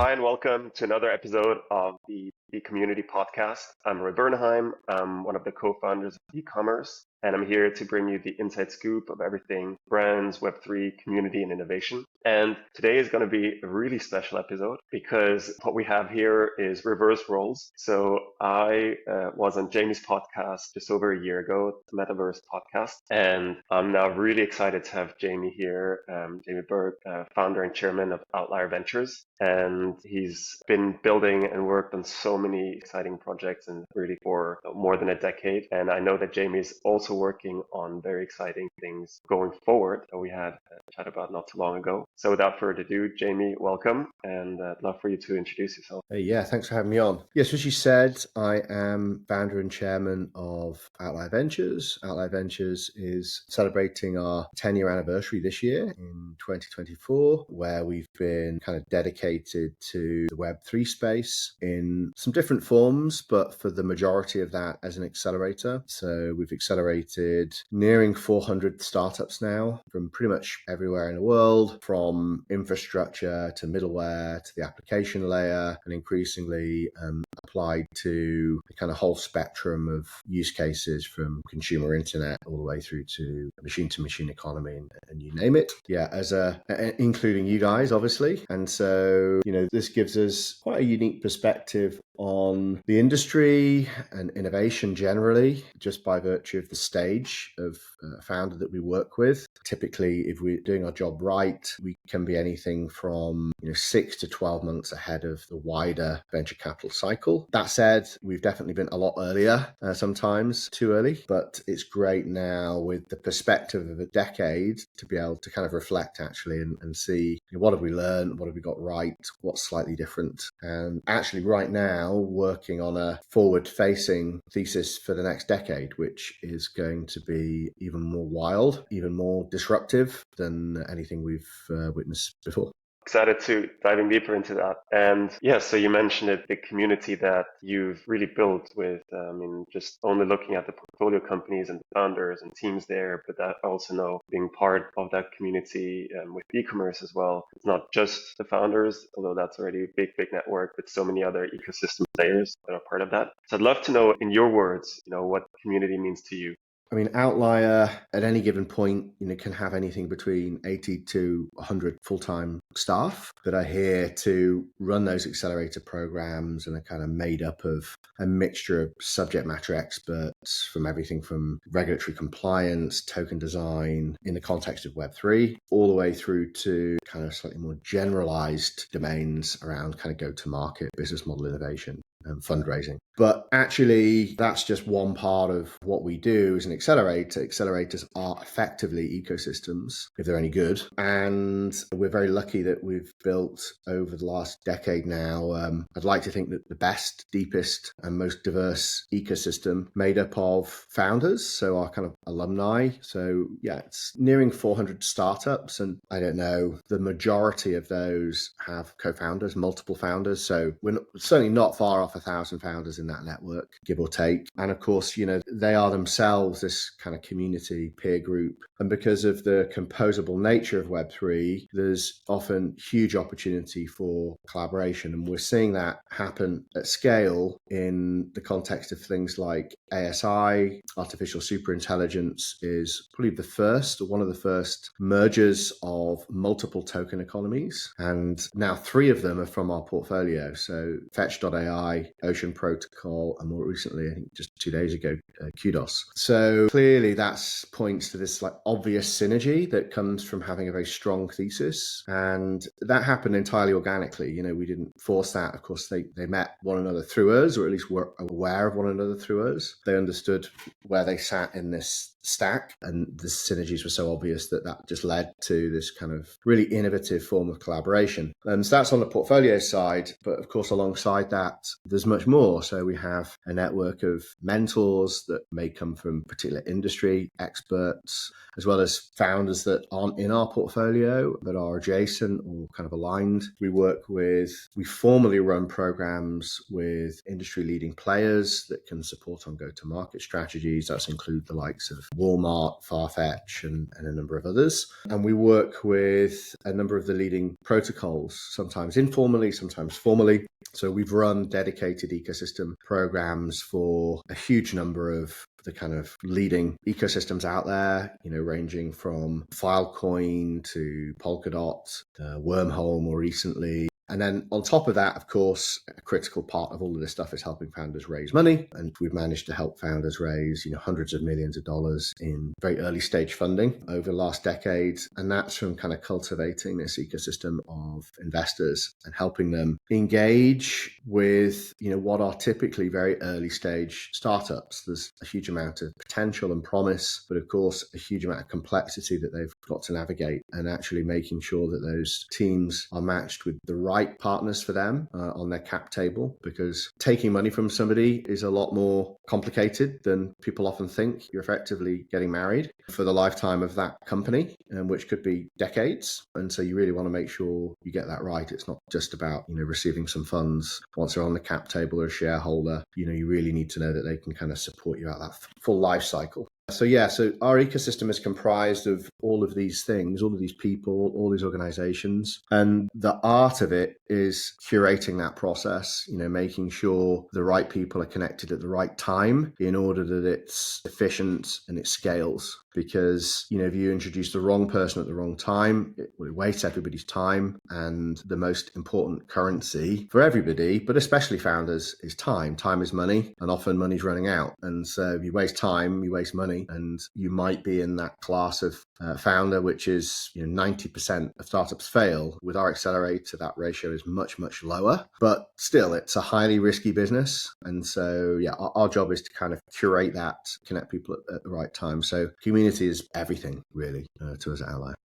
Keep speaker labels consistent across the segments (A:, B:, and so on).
A: Hi, and welcome to another episode of the Decommunity Podcast. I'm Roy Bernheim. I'm one of the co-founders of Decommerce, and I'm here to bring you the inside scoop of everything brands, Web3, community, and innovation. And today is going to be a really special episode because what we have here is reverse roles. So I was on Jamie's podcast just over a year ago, the Metaverse podcast, and I'm now really excited to have Jamie here, Jamie Burke, founder and chairman of Outlier Ventures. And he's been building and worked on so many exciting projects and really for more than a decade. And I know that Jamie is also working on very exciting things going forward that we had a chat about not too long ago. So without further ado, Jamie, welcome. And I'd love for you to introduce yourself.
B: Yeah, thanks for having me on. Yes, as you said, I am founder and chairman of Outlier Ventures. Outlier Ventures is celebrating our 10-year anniversary this year in 2024, where we've been kind of dedicated to the Web3 space in some different forms, but for the majority of that as an accelerator. So we've accelerated nearing 400 startups now from pretty much everywhere in the world, from infrastructure to middleware to the application layer, and increasingly applied to the kind of whole spectrum of use cases from consumer internet all the way through to machine economy and you name it. Yeah, including you guys, obviously. And so, this gives us quite a unique perspective on the industry and innovation generally, just by virtue of the stage of founder that we work with. Typically, if we're doing our job right, we can be anything from 6 to 12 months ahead of the wider venture capital cycle. That said, we've definitely been a lot earlier, sometimes too early, but it's great now with the perspective of a decade to be able to kind of reflect actually and see what have we learned, what have we got right, what's slightly different. And actually right now working on a forward-facing thesis for the next decade, which is going to be even more wild, even more disruptive than anything we've witnessed before.
A: Excited to diving deeper into that. And yeah, so you mentioned it, the community that you've really built with, just only looking at the portfolio companies and the founders and teams there, but that also know being part of that community with Decommerce as well. It's not just the founders, although that's already a big network, but so many other ecosystem players that are part of that. So I'd love to know in your words, what community means to you.
B: Outlier at any given point, can have anything between 80 to 100 full-time staff that are here to run those accelerator programs and are kind of made up of a mixture of subject matter experts from everything from regulatory compliance, token design in the context of Web3, all the way through to kind of slightly more generalized domains around kind of go-to-market, business model innovation and fundraising. But actually, that's just one part of what we do as an accelerator. Accelerators are effectively ecosystems, if they're any good. And we're very lucky that we've built over the last decade now, I'd like to think that the best, deepest, and most diverse ecosystem made up of founders, so our kind of alumni. So yeah, it's nearing 400 startups. And I don't know, the majority of those have co-founders, multiple founders. So we're certainly not far off 1,000 founders in that network, give or take. And of course, they are themselves this kind of community peer group. And because of the composable nature of Web3, there's often huge opportunity for collaboration. And we're seeing that happen at scale in the context of things like ASI. Artificial superintelligence is probably one of the first mergers of multiple token economies. And now 3 of them are from our portfolio. So Fetch.ai, Ocean Protocol, and more recently, I think just 2 days ago, Kudos. So clearly that points to this obvious synergy that comes from having a very strong thesis. And that happened entirely organically. We didn't force that. Of course, they met one another through us, or at least were aware of one another through us. They understood where they sat in this stack, and the synergies were so obvious that just led to this kind of really innovative form of collaboration. And so that's on the portfolio side, but of course alongside that there's much more. So we have a network of mentors that may come from particular industry experts, as well as founders that aren't in our portfolio but are adjacent or kind of aligned. We formally run programs with industry leading players that can support on go-to-market strategies. That's include the likes of Walmart, Farfetch, and a number of others. And we work with a number of the leading protocols, sometimes informally, sometimes formally. So we've run dedicated ecosystem programs for a huge number of the kind of leading ecosystems out there, ranging from Filecoin to Polkadot, Wormhole more recently. And then on top of that, of course, a critical part of all of this stuff is helping founders raise money. And we've managed to help founders raise, hundreds of millions of dollars in very early stage funding over the last decade. And that's from kind of cultivating this ecosystem of investors and helping them engage with, what are typically very early stage startups. There's a huge amount of potential and promise, but of course, a huge amount of complexity that they've got to navigate, and actually making sure that those teams are matched with the right partners for them on their cap table, because taking money from somebody is a lot more complicated than people often think. You're effectively getting married for the lifetime of that company, which could be decades. And so you really want to make sure you get that right. It's not just about, receiving some funds once they're on the cap table or a shareholder. You really need to know that they can kind of support you out that full life cycle. So our ecosystem is comprised of all of these things, all of these people, all these organizations. And the art of it is curating that process, making sure the right people are connected at the right time in order that it's efficient and it scales. Because, if you introduce the wrong person at the wrong time, it will waste everybody's time. And the most important currency for everybody, but especially founders, is time. Time is money, and often money's running out. And so if you waste time, you waste money, and you might be in that class of founder, which is 90% of startups fail. With our accelerator, that ratio is much, much lower, but still it's a highly risky business. And so, our job is to kind of curate that, connect people at the right time. So community is everything really to us at Outlier.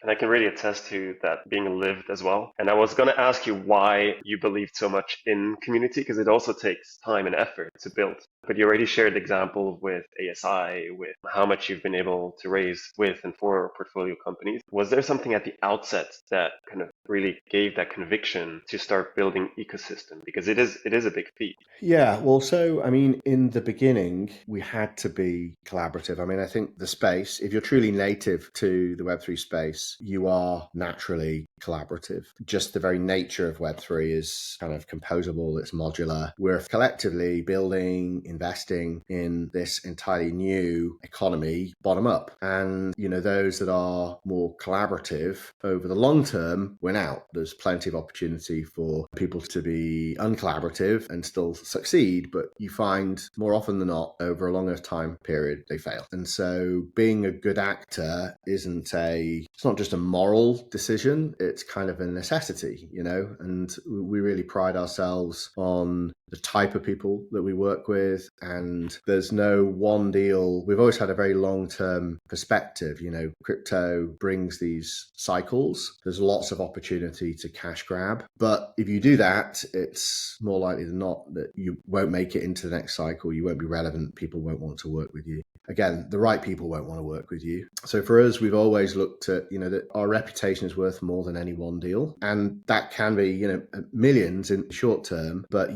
A: And I can really attest to that being lived as well. And I was going to ask you why you believed so much in community, because it also takes time and effort to build. But you already shared the example with ASI, with how much you've been able to raise with and for portfolio companies. Was there something at the outset that kind of really gave that conviction to start building ecosystem? Because it is a big feat.
B: Yeah, well, so, in the beginning, we had to be collaborative. I think the space, if you're truly native to the Web3 space, you are naturally collaborative. Just the very nature of Web3 is kind of composable, it's modular. We're collectively building, investing in this entirely new economy bottom up. And, those that are more collaborative over the long term win out. There's plenty of opportunity for people to be uncollaborative and still succeed, but you find more often than not over a longer time period they fail. And so being a good actor it's not just a moral decision, it's kind of a necessity, and we really pride ourselves on the type of people that we work with, and there's no one deal. We've always had a very long-term perspective. Crypto brings these cycles. There's lots of opportunity to cash grab, but if you do that, it's more likely than not that you won't make it into the next cycle. You won't be relevant. People won't want to work with you. Again, the right people won't want to work with you. So for us, we've always looked at, that our reputation is worth more than any one deal. And that can be, millions in the short term, but,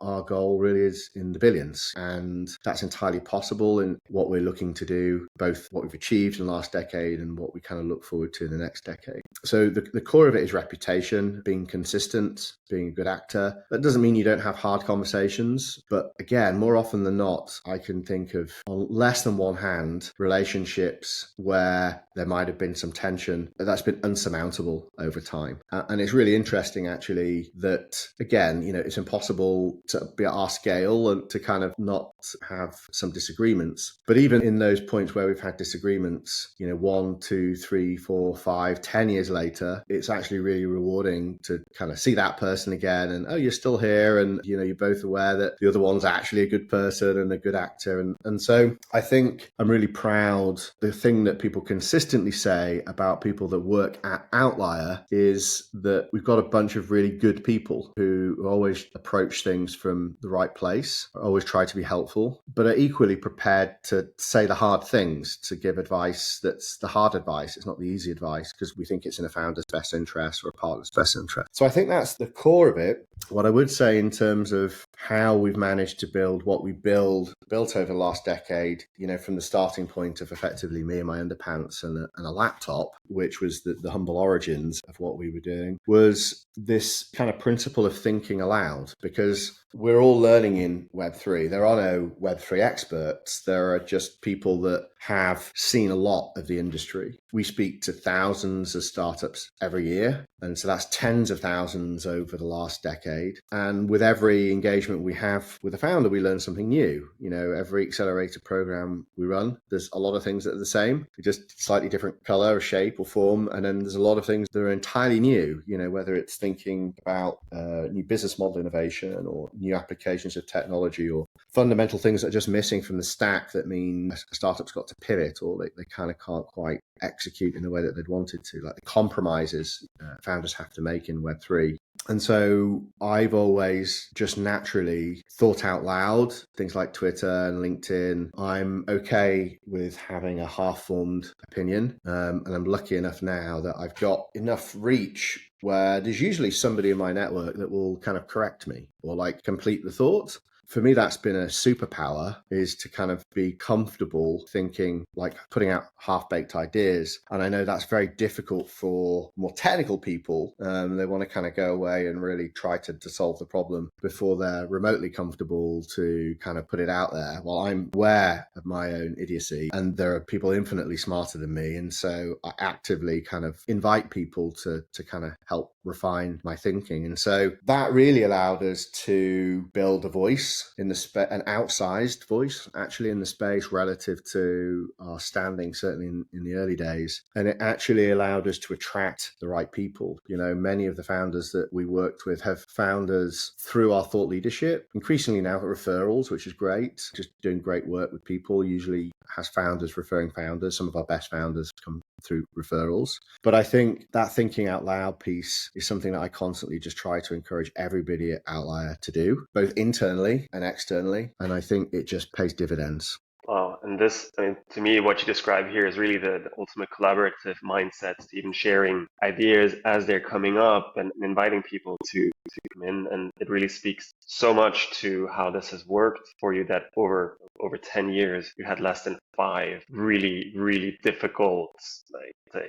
B: our goal really is in the billions. And that's entirely possible in what we're looking to do, both what we've achieved in the last decade and what we kind of look forward to in the next decade. So the core of it is reputation, being consistent, being a good actor. That doesn't mean you don't have hard conversations, but again, more often than not, I can think of on less than one hand relationships where there might have been some tension that's been unsurmountable over time. And it's really interesting actually that, again, it's impossible to be at our scale and to kind of not have some disagreements. But even in those points where we've had disagreements, 1, 2, 3, 4, 5, 10 years later, it's actually really rewarding to kind of see that person again and, oh, you're still here. And, you're both aware that the other one's actually a good person and a good actor. And so I think I'm really proud. The thing that people consistently say about people that work at Outlier is that we've got a bunch of really good people who always approach things things from the right place. I always try to be helpful, but are equally prepared to say the hard things, to give advice that's the hard advice. It's not the easy advice because we think it's in a founder's best interest or a partner's best interest. So I think that's the core of it. What I would say in terms of how we've managed to build what we built over the last decade, from the starting point of effectively me and my underpants and a laptop, which was the humble origins of what we were doing, was this kind of principle of thinking aloud, because we're all learning in Web3. There are no Web3 experts. There are just people that have seen a lot of the industry. We speak to thousands of startups every year. And so that's tens of thousands over the last decade. And with every engagement we have with a founder, we learn something new. Every accelerator program we run, there's a lot of things that are the same, just slightly different color or shape or form. And then there's a lot of things that are entirely new, whether it's thinking about new business model innovation or new applications of technology or fundamental things that are just missing from the stack that mean a startup's got to pivot or they kind of can't quite execute in the way that they'd wanted to, like the compromises founders have to make in Web3. And so I've always just naturally thought out loud, things like Twitter and LinkedIn. I'm okay with having a half-formed opinion. And I'm lucky enough now that I've got enough reach where there's usually somebody in my network that will kind of correct me or like complete the thought. For me, that's been a superpower, is to kind of be comfortable thinking, like putting out half-baked ideas. And I know that's very difficult for more technical people. They want to kind of go away and really try to solve the problem before they're remotely comfortable to kind of put it out there. Well, I'm aware of my own idiocy and there are people infinitely smarter than me. And so I actively kind of invite people to kind of help refine my thinking. And so that really allowed us to build a voice in the an outsized voice actually in the space relative to our standing, certainly in the early days. And it actually allowed us to attract the right people. Many of the founders that we worked with have found us through our thought leadership, increasingly now referrals, which is great, just doing great work with people, usually has founders referring founders. Some of our best founders come through referrals. But I think that thinking out loud piece is something that I constantly just try to encourage everybody at Outlier to do, both internally and externally. And I think it just pays dividends.
A: Wow. And this, to me, what you describe here is really the ultimate collaborative mindset, to even sharing ideas as they're coming up and inviting people to come in. And it really speaks so much to how this has worked for you that over 10 years, you had less than 5 really, really difficult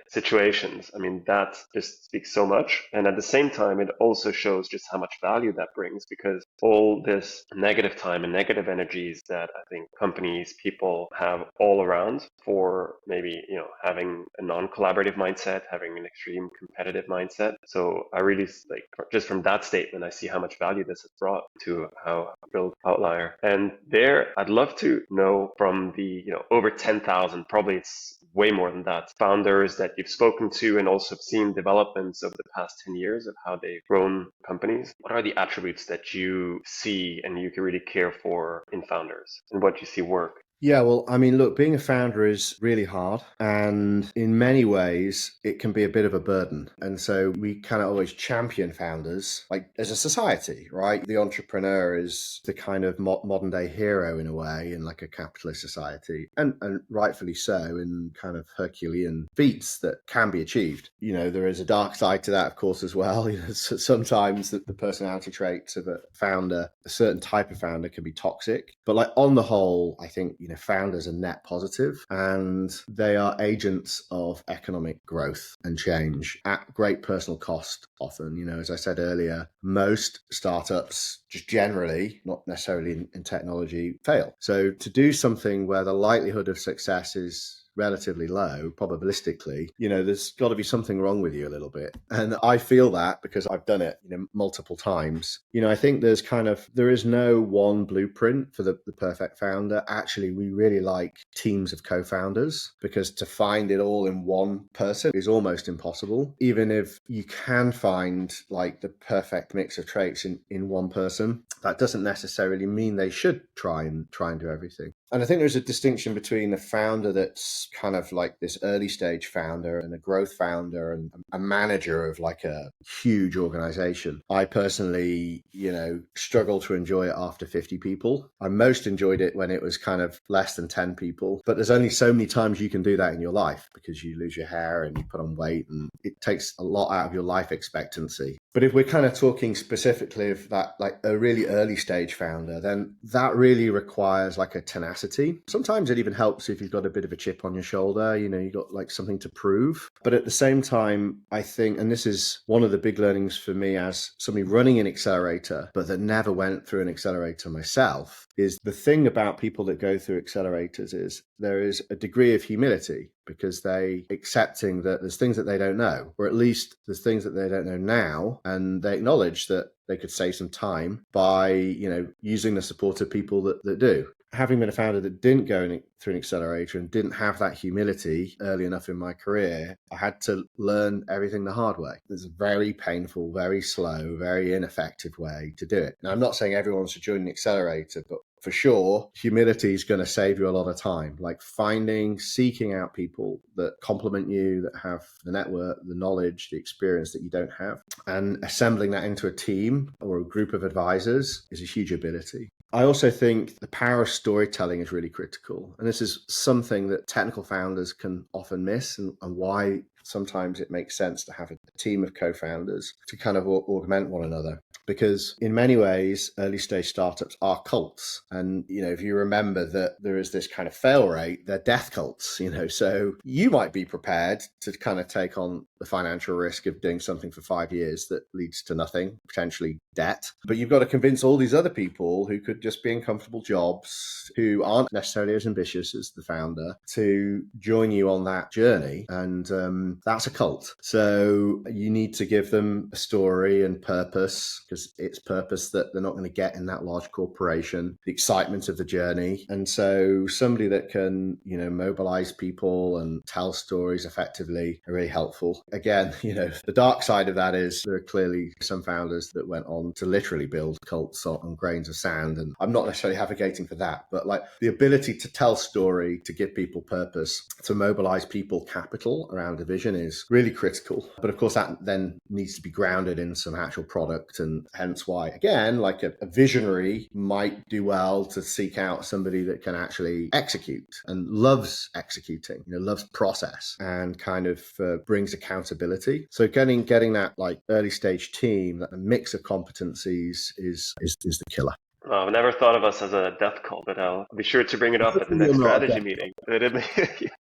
A: situations. That just speaks so much. And at the same time, it also shows just how much value that brings, because all this negative time and negative energies that I think companies, people have all around for maybe, having a non-collaborative mindset, having an extreme competitive mindset. So I really just from that statement, I see how much value this has brought to how I build Outlier. And there, I'd love to know from the, over 10,000, probably it's way more than that, founders that you've spoken to and also seen developments over the past 10 years of how they've grown companies. What are the attributes that you see and you can really care for in founders and what you see work?
B: Yeah, well, look, being a founder is really hard. And in many ways, it can be a bit of a burden. And so we kind of always champion founders, like as a society, right? The entrepreneur is the kind of modern day hero in a way, in like a capitalist society. And rightfully so, in kind of Herculean feats that can be achieved. There is a dark side to that, of course, as well. Sometimes the personality traits of a founder, a certain type of founder, can be toxic. But like on the whole, I think, founders are net positive and they are agents of economic growth and change at great personal cost often. As I said earlier, most startups just generally, not necessarily in technology, fail. So to do something where the likelihood of success is relatively low, probabilistically, there's got to be something wrong with you a little bit. And I feel that because I've done it, multiple times. I think there is no one blueprint for the perfect founder. Actually, we really like teams of co-founders, because to find it all in one person is almost impossible. Even if you can find like the perfect mix of traits in one person, that doesn't necessarily mean they should try and do everything. And I think there's a distinction between a founder that's kind of like this early stage founder and a growth founder and a manager of like a huge organization. I personally, struggle to enjoy it after 50 people. I most enjoyed it when it was kind of less than 10 people. But there's only so many times you can do that in your life because you lose your hair and you put on weight and it takes a lot out of your life expectancy. But if we're kind of talking specifically of that, like a really early stage founder, then that really requires like a tenacity. Sometimes it even helps if you've got a bit of a chip on your shoulder, you've got like something to prove. But at the same time, I think, and this is one of the big learnings for me as somebody running an accelerator, but that never went through an accelerator myself, is the thing about people that go through accelerators is there is a degree of humility because they accepting that there's things that they don't know, or at least there's things that they don't know now, and they acknowledge that they could save some time by, using the support of people that do. Having been a founder that didn't go through an accelerator and didn't have that humility early enough in my career, I had to learn everything the hard way. It's a very painful, very slow, very ineffective way to do it. Now, I'm not saying everyone should join an accelerator, but for sure, humility is going to save you a lot of time. Like seeking out people that complement you, that have the network, the knowledge, the experience that you don't have, and assembling that into a team or a group of advisors is a huge ability. I also think the power of storytelling is really critical. And this is something that technical founders can often miss, and why sometimes it makes sense to have a team of co-founders to kind of augment one another. Because in many ways, early stage startups are cults. And, if you remember that there is this kind of fail rate, they're death cults, so you might be prepared to kind of take on the financial risk of doing something for 5 years that leads to nothing, potentially debt. But you've got to convince all these other people who could just be in comfortable jobs, who aren't necessarily as ambitious as the founder, to join you on that journey. And that's a cult. So you need to give them a story and purpose, because it's purpose that they're not going to get in that large corporation, the excitement of the journey. And so somebody that can, mobilize people and tell stories effectively are really helpful. Again, the dark side of that is there are clearly some founders that went on to literally build cults on grains of sand. And I'm not necessarily advocating for that, but like the ability to tell story, to give people purpose, to mobilize people capital around a vision is really critical. But of course, that then needs to be grounded in some actual product, and hence why, again, like a visionary might do well to seek out somebody that can actually execute and loves executing, loves process and kind of brings accountability. So getting that like early stage team, that mix of competencies is the killer.
A: Well, I've never thought of us as a death cult, but I'll be sure to bring it up at the next strategy meeting.
B: I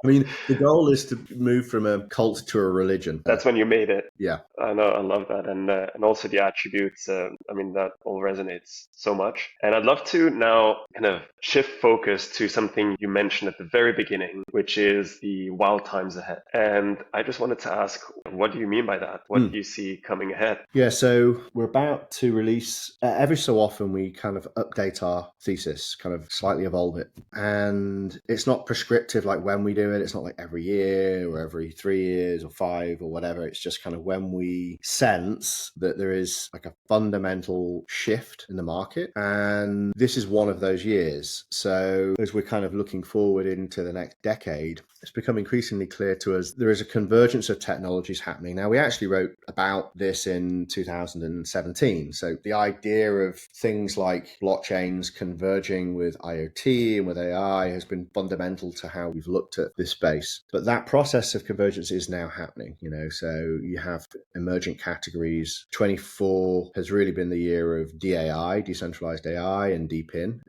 B: mean, the goal is to move from a cult to a religion.
A: That's when you made it.
B: Yeah.
A: I know. I love that. And also the attributes. That all resonates so much. And I'd love to now kind of shift focus to something you mentioned at the very beginning, which is the wild times ahead. And I just wanted to ask, what do you mean by that? What do you see coming ahead?
B: Yeah, so we're about to release, every so often we kind of update our thesis, kind of slightly evolve it. And it's not prescriptive like when we do it. It's not like every year or every 3 years or 5 or whatever. It's just kind of when we sense that there is like a fundamental shift in the market. And this is one of those years. So as we're kind of looking forward into the next decade, it's become increasingly clear to us there is a convergence of technologies happening. Now, we actually wrote about this in 2017. So the idea of things like blockchains converging with IoT and with AI has been fundamental to how we've looked at this space. But that process of convergence is now happening, so you have emergent categories. 24 has really been the year of DAI, decentralized AI, and DePIN,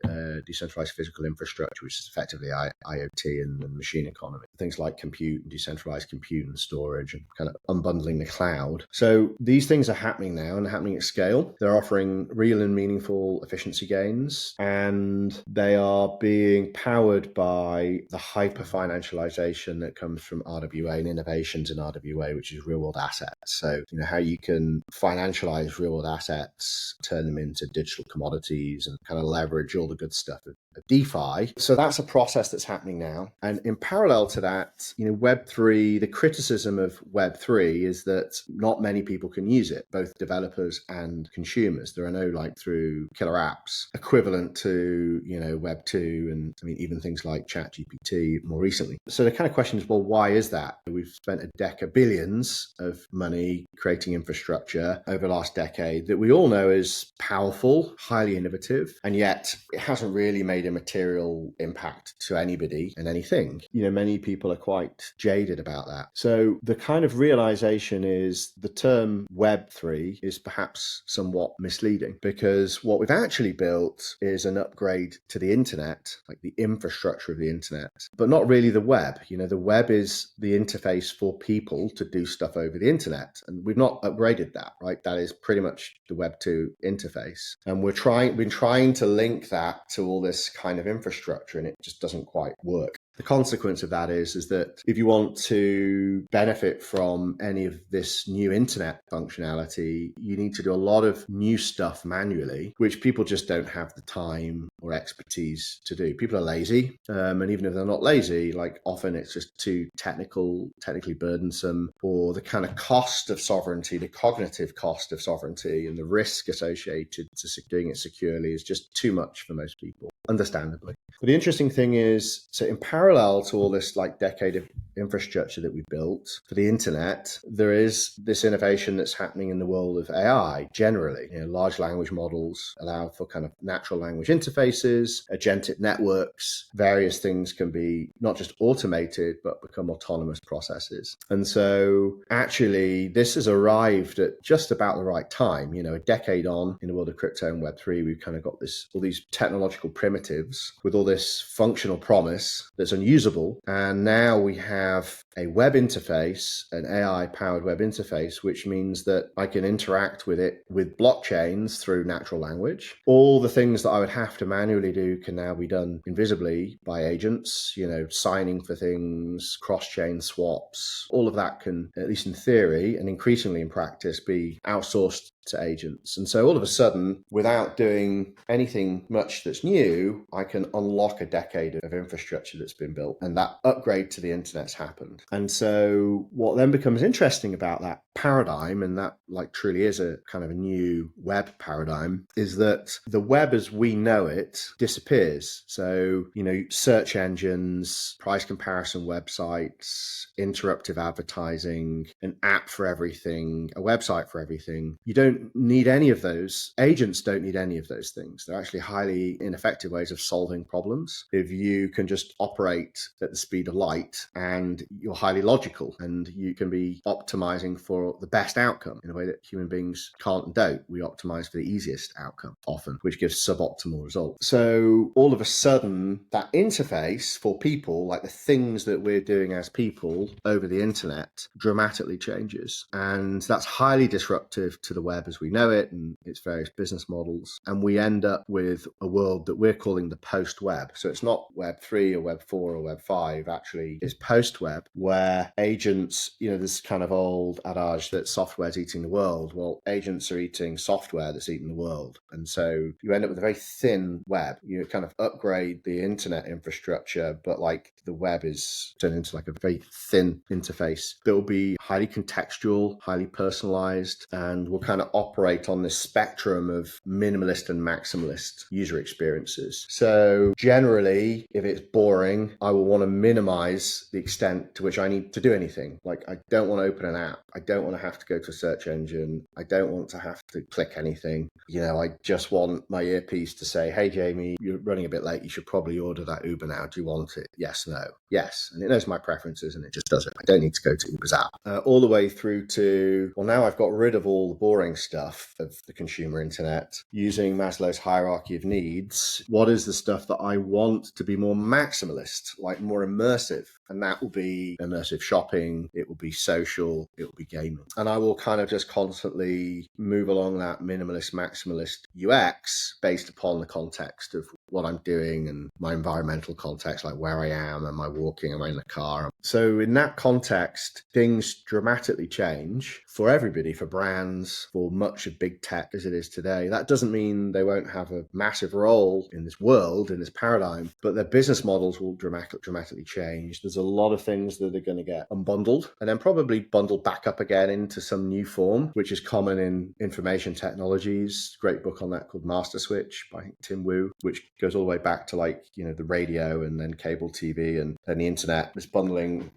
B: decentralized physical infrastructure, which is effectively IoT and the machine economy. Things like compute and decentralized compute and storage and kind of unbundling the cloud. So these things are happening now and happening at scale. They're offering real and meaningful efficiency gains, and they are being powered by the hyper financialization that comes from RWA and innovations in RWA, which is real world assets. So, how you can financialize real world assets, turn them into digital commodities, and kind of leverage all the good stuff of DeFi. So that's a process that's happening now. And in parallel to that, Web3, the criticism of Web3 is that not many people can use it, both developers and consumers. There are no through killer apps equivalent to, Web2 and even things like ChatGPT more recently. So the kind of question is, well, why is that? We've spent a deck of billions of money creating infrastructure over the last decade that we all know is powerful, highly innovative, and yet it hasn't really made a material impact to anybody and anything. Many people are quite jaded about that. So the kind of realization is the term Web3 is perhaps somewhat misleading, because what we've actually built is an upgrade to the internet, like the infrastructure of the internet, but not really the web. The web is the interface for people to do stuff over the internet. And we've not upgraded that, right? That is pretty much the Web 2 interface. And we've been trying to link that to all this kind of infrastructure, and it just doesn't quite work. The consequence of that is that if you want to benefit from any of this new internet functionality, you need to do a lot of new stuff manually, which people just don't have the time or expertise to do. People are lazy, and even if they're not lazy, often it's just too technically burdensome, or the kind of cost of sovereignty, the cognitive cost of sovereignty and the risk associated to doing it securely is just too much for most people, understandably. But the interesting thing is, so in parallel to all this decade of infrastructure that we built for the internet, there is this innovation that's happening in the world of AI generally. Large language models allow for kind of natural language interfaces, agentic networks, various things can be not just automated, but become autonomous processes. And so actually this has arrived at just about the right time. A decade on in the world of crypto and Web3, we've kind of got all these technological primitives with all this functional promise that's unusable. And now we have a web interface, an AI-powered web interface, which means that I can interact with it with blockchains through natural language. All the things that I would have to manually do can now be done invisibly by agents, signing for things, cross-chain swaps. All of that can, at least in theory and increasingly in practice, be outsourced to agents. And so all of a sudden, without doing anything much that's new, I can unlock a decade of infrastructure that's been built, and that upgrade to the internet's happened. And so what then becomes interesting about that paradigm, and that truly is a kind of a new web paradigm, is that the web as we know it disappears. So, search engines, price comparison websites, interruptive advertising, an app for everything, a website for everything. You don't need any of those. Agents don't need any of those things. They're actually highly ineffective ways of solving problems. If you can just operate at the speed of light and you're highly logical and you can be optimizing for the best outcome in a way that human beings can't and don't. We optimize for the easiest outcome often, which gives suboptimal results. So all of a sudden, that interface for people, the things that we're doing as people over the internet, dramatically changes. And that's highly disruptive to the web as we know it and its various business models. And we end up with a world that we're calling the post-web. So it's not Web 3 or Web 4 or Web 5, actually it's post-web, where agents, this kind of old adage that software's eating the world. Well, agents are eating software that's eating the world. And so you end up with a very thin web. You kind of upgrade the internet infrastructure, but the web is turned into a very thin interface that will be highly contextual, highly personalized, and will kind of operate on this spectrum of minimalist and maximalist user experiences. So generally, if it's boring, I will want to minimize the extent to which I need to do anything. I don't want to open an app. I don't want to have to go to a search engine. I don't want to have to click anything. I just want my earpiece to say, hey, Jamie, you're running a bit late. You should probably order that Uber now. Do you want it? Yes, no. Yes. And it knows my preferences and it just does it. I don't need to go to Uber's app. All the way through to, well, now I've got rid of all the boring stuff of the consumer internet using Maslow's hierarchy of needs. What is the stuff that I want to be more maximalist, more immersive? And that will be immersive shopping, it will be social, it will be gaming. And I will kind of just constantly move along that minimalist, maximalist UX based upon the context of what I'm doing and my environmental context, like where I am, am I walking, am I in the car? So in that context, things dramatically change for everybody, for brands, for much of big tech as it is today. That doesn't mean they won't have a massive role in this world, in this paradigm, but their business models will dramatically change. There's a lot of things that are going to get unbundled and then probably bundled back up again into some new form, which is common in information technologies. Great book on that called Master Switch by Tim Wu, which goes all the way back to the radio and then cable TV and then the internet. It's unbundling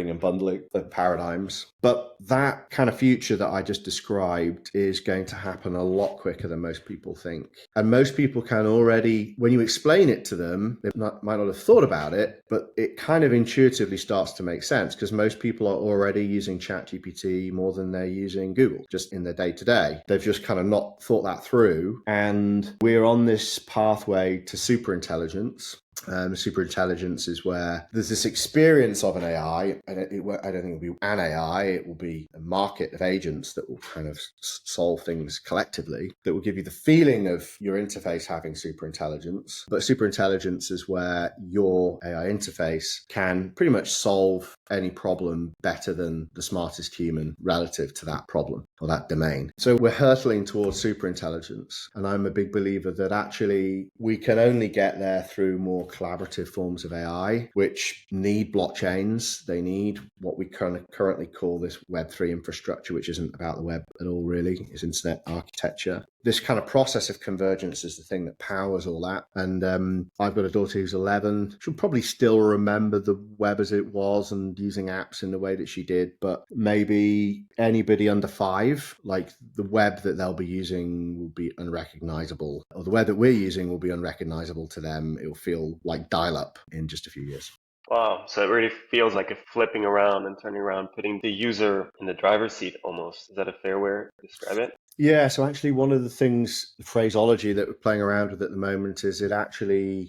B: and bundling the paradigms. But that kind of future that I just described is going to happen a lot quicker than most people think. And most people can already, when you explain it to them, they might not have thought about it, but it kind of intuitively starts to make sense because most people are already using ChatGPT more than they're using Google just in their day-to-day. They've just kind of not thought that through. And we're on this pathway to superintelligence. Superintelligence is where there's this experience of an AI, and I don't think it'll be an AI, it will be a market of agents that will kind of solve things collectively, that will give you the feeling of your interface having superintelligence. But superintelligence is where your AI interface can pretty much solve any problem better than the smartest human relative to that problem or that domain. So we're hurtling towards superintelligence. And I'm a big believer that actually we can only get there through more collaborative forms of AI, which need blockchains. They need what we currently call this Web3 infrastructure, which isn't about the web at all, really. It's internet architecture. This kind of process of convergence is the thing that powers all that. And I've got a daughter who's 11. She'll probably still remember the web as it was and using apps in the way that she did. But maybe anybody under 5, like the web that they'll be using will be unrecognizable, or the web that we're using will be unrecognizable to them. It will feel like dial-up in just a few years.
A: Wow. So it really feels like a flipping around and turning around, putting the user in the driver's seat almost. Is that a fair way to describe it?
B: Yeah, so actually one of the things, the phraseology that we're playing around with at the moment is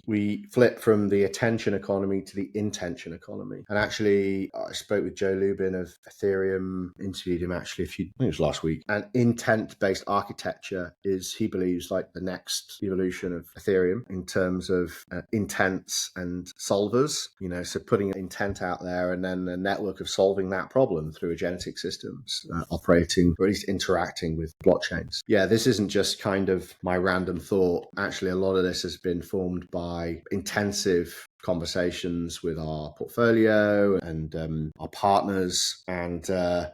B: we flip from the attention economy to the intention economy. And actually, I spoke with Joe Lubin of Ethereum, interviewed him actually I think it was last week. And intent-based architecture is, he believes, like the next evolution of Ethereum in terms of intents and solvers, so putting intent out there and then a network of solving that problem through agentic systems, operating or at least interacting with blockchains. Yeah, this isn't just kind of my random thought. Actually, a lot of this has been formed by intensive conversations with our portfolio and our partners. And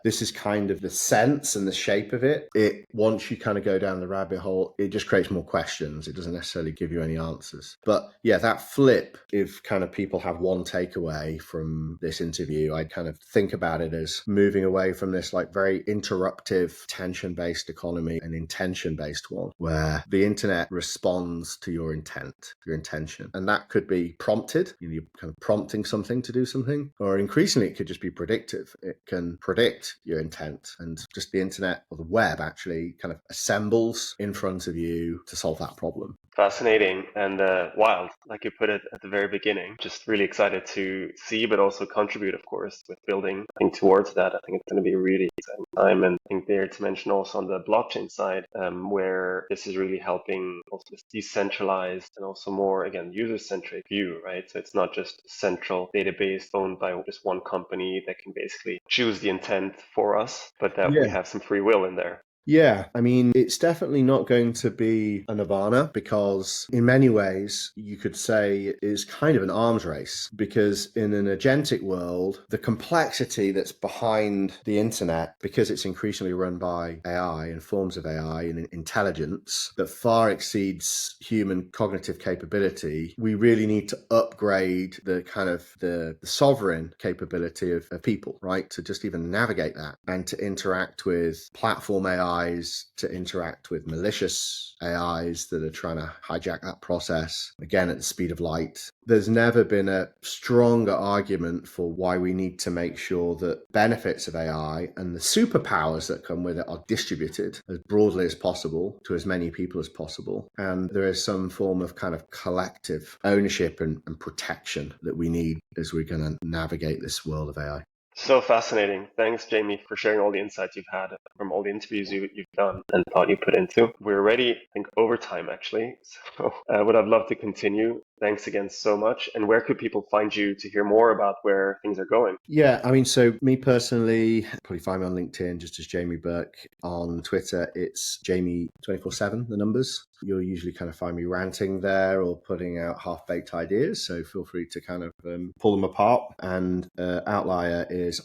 B: this is kind of the sense and the shape of it. Once you kind of go down the rabbit hole, it just creates more questions. It doesn't necessarily give you any answers. But yeah, that flip, if kind of people have one takeaway from this interview, I kind of think about it as moving away from this like very interruptive, tension-based economy, an intention-based one, where the internet responds to your intent, your intention. And that could be prompted. You're kind of prompting something to do something, or increasingly it could just be predictive. It can predict your intent, and just the internet or the web actually kind of assembles in front of you to solve that problem.
A: Fascinating and wild, like you put it at the very beginning. Just really excited to see, but also contribute, of course, with building towards that. I think it's going to be a really exciting time. And I think there to mention also on the blockchain side, where this is really helping also this decentralized and also more, again, user-centric view, right? So it's not just a central database owned by just one company that can basically choose the intent for us, but that we have some free will in there.
B: Yeah, I mean, it's definitely not going to be a nirvana, because in many ways you could say it is kind of an arms race, because in an agentic world, the complexity that's behind the internet, because it's increasingly run by AI and forms of AI and intelligence that far exceeds human cognitive capability, we really need to upgrade the kind of the sovereign capability of people, right? To just even navigate that and to interact with platform AI AIs to interact with malicious AIs that are trying to hijack that process, again, at the speed of light. There's never been a stronger argument for why we need to make sure that benefits of AI and the superpowers that come with it are distributed as broadly as possible to as many people as possible. And there is some form of kind of collective ownership and protection that we need as we're going to navigate this world of AI.
A: So fascinating. Thanks, Jamie, for sharing all the insights you've had from all the interviews you've done and thought you put into. We're already, I think, over time, actually. So would I've loved to continue. Thanks again so much. And where could people find you to hear more about where things are going?
B: Yeah, I mean, so me personally, probably find me on LinkedIn just as Jamie Burke. On Twitter, it's Jamie247, the numbers. You'll usually kind of find me ranting there or putting out half-baked ideas. So feel free to kind of pull them apart. And Outlier is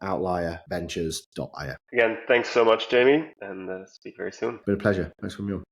B: outlierventures.io.
A: Again, thanks so much, Jamie, and speak very soon.
B: Been a pleasure. Thanks from you.